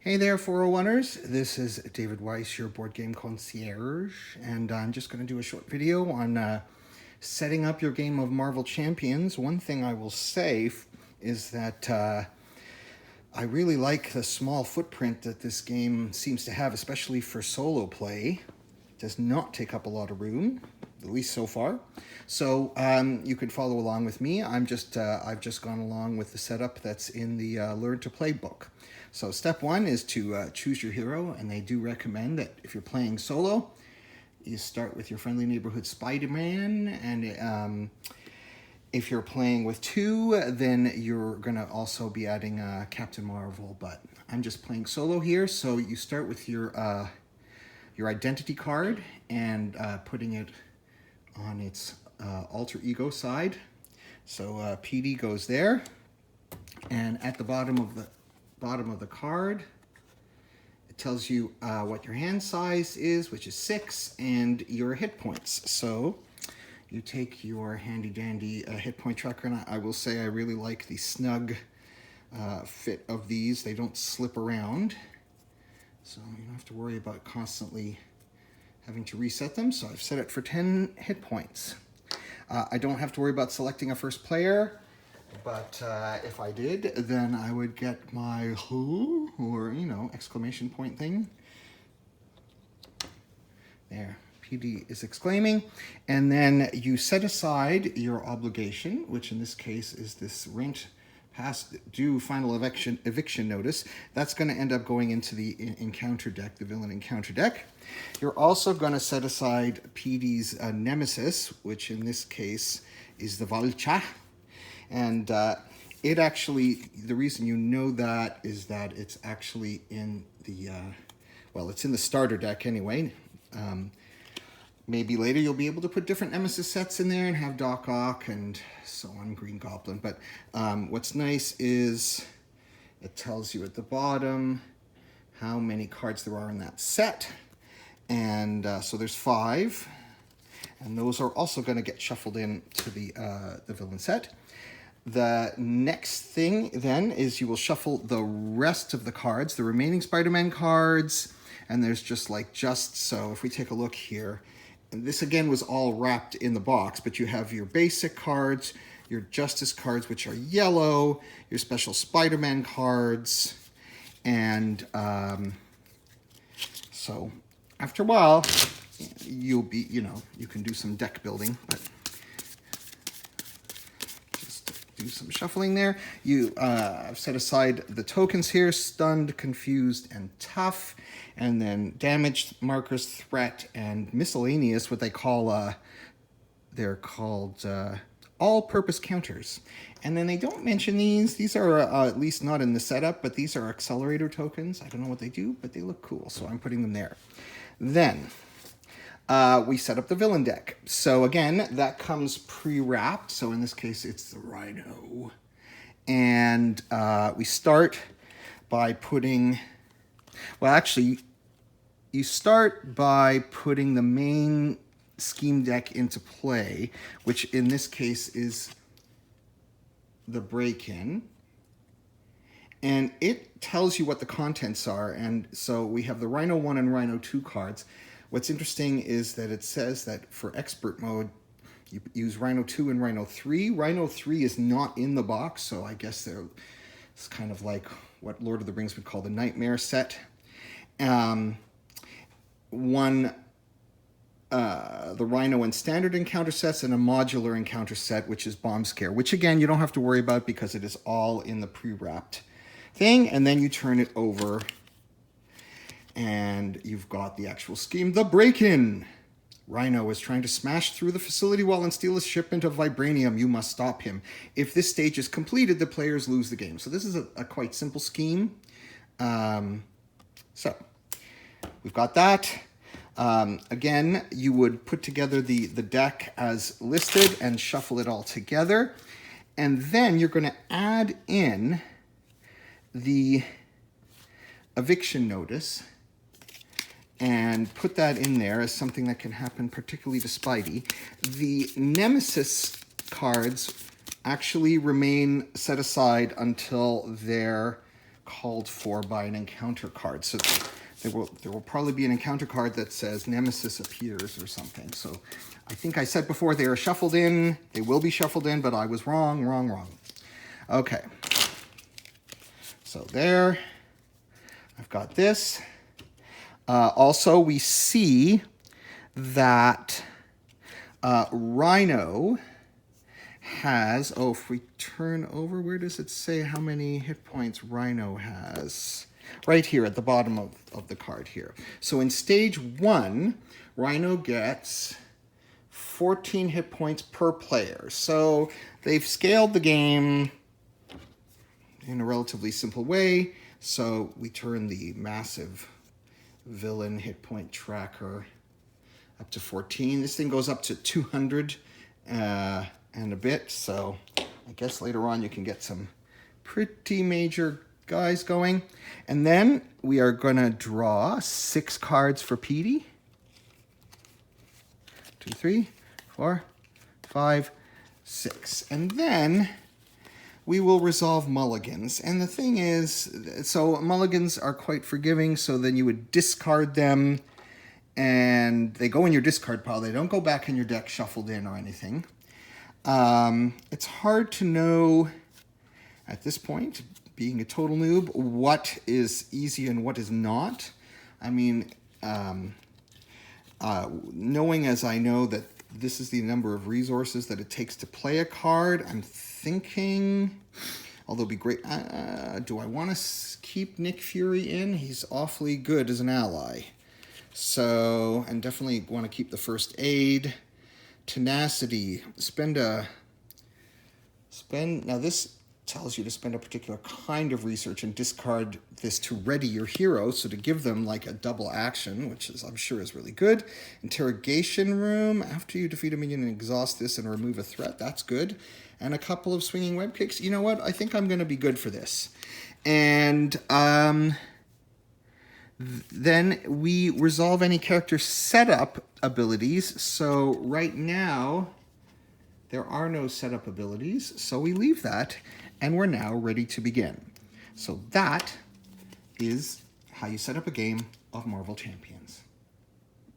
Hey there, 401ers. This is David Weiss, your board game concierge, and I'm just going to do a short video on setting up your game of Marvel Champions. One thing I will say is that I really like the small footprint that this game seems to have, especially for solo play. It does not take up a lot of room, at least so far. So you could follow along with me. I've just gone along with the setup that's in the Learn to Play book. So step one is to choose your hero, and they do recommend that if you're playing solo, you start with your friendly neighborhood SpiderMan, and if you're playing with two, then you're going to also be adding Captain Marvel, but I'm just playing solo here. So you start with your identity card and putting it on its alter ego side. So PD goes there, and at the bottom of the card, it tells you what your hand size is, which is 6, and your hit points. So you take your handy dandy hit point tracker, and I will say I really like the snug fit of these. They don't slip around, so you don't have to worry about constantly having to reset them. So I've set it for 10 hit points. I don't have to worry about selecting a first player, but if I did, then I would get my who, or, exclamation point thing. There, PD is exclaiming. And then you set aside your obligation, which in this case is this rent past due final eviction notice. That's going to end up going into the encounter deck, the villain encounter deck. You're also going to set aside PD's Nemesis, which in this case is the Valcha. And it actually, the reason you know that is that it's actually in the, it's in the starter deck anyway. Maybe later you'll be able to put different Nemesis sets in there and have Doc Ock and so on, Green Goblin. But what's nice is it tells you at the bottom how many cards there are in that set. And so there's 5. And those are also going to get shuffled into the villain set. The next thing then is you will shuffle the rest of the cards, the remaining SpiderMan cards, and there's so if we take a look here, and this again was all wrapped in the box, but you have your basic cards, your Justice cards, which are yellow, your special SpiderMan cards, and so after a while, you'll be, you can do some deck building, but do some shuffling there. I've set aside the tokens here: stunned, confused, and tough, and then damaged, markers, threat, and miscellaneous, what they call they're called all-purpose counters. And then they don't mention these. These are at least not in the setup, but these are accelerator tokens. I don't know what they do, but they look cool, so I'm putting them there. Then we set up the villain deck. So again, that comes pre-wrapped. So in this case, it's the Rhino. And we start by putting, you start by putting the main scheme deck into play, which in this case is the break-in. And it tells you what the contents are. And so we have the Rhino 1 and Rhino 2 cards. What's interesting is that it says that for expert mode, you use Rhino 2 and Rhino 3. Rhino 3 is not in the box, so I guess it's kind of like what Lord of the Rings would call the Nightmare set. The Rhino and standard encounter sets, and a modular encounter set, which is Bomb Scare, which again, you don't have to worry about because it is all in the pre-wrapped thing. And then you turn it over, and you've got the actual scheme. The break-in. Rhino is trying to smash through the facility wall and steal a shipment of vibranium. You must stop him. If this stage is completed, the players lose the game. So this is a quite simple scheme. So we've got that. Again, you would put together the deck as listed and shuffle it all together. And then you're going to add in the eviction notice and put that in there as something that can happen particularly to Spidey. The Nemesis cards actually remain set aside until they're called for by an encounter card. So there will probably be an encounter card that says Nemesis appears or something. So I think I said before they are shuffled in. They will be shuffled in, but I was wrong. Okay. So there, I've got this. Also, we see that Rhino has, if we turn over, where does it say how many hit points Rhino has? Right here at the bottom of the card here. So in stage 1, Rhino gets 14 hit points per player. So they've scaled the game in a relatively simple way. So we turn the massive villain hit point tracker up to 14. This thing goes up to 200 and a bit. So I guess later on you can get some pretty major guys going. And then we are going to draw 6 cards for Petey. 2, 3, 4, 5, 6. And then we will resolve mulligans. And the thing is, so mulligans are quite forgiving, so then you would discard them, and they go in your discard pile. They don't go back in your deck shuffled in or anything. It's hard to know at this point, being a total noob, what is easy and what is not. I mean, knowing as I know that this is the number of resources that it takes to play a card, I'm thinking, although it'd be great, do I want to keep Nick Fury in? He's awfully good as an ally. So, and definitely want to keep the first aid. Tenacity, now this tells you to spend a particular kind of research and discard this to ready your hero, so to give them like a double action, which is, I'm sure, is really good. Interrogation room, after you defeat a minion and exhaust this and remove a threat, that's good. And a couple of swinging web kicks. You know what? I think I'm going to be good for this. And then we resolve any character setup abilities. So right now, there are no setup abilities, so we leave that, and we're now ready to begin. So that is how you set up a game of Marvel Champions.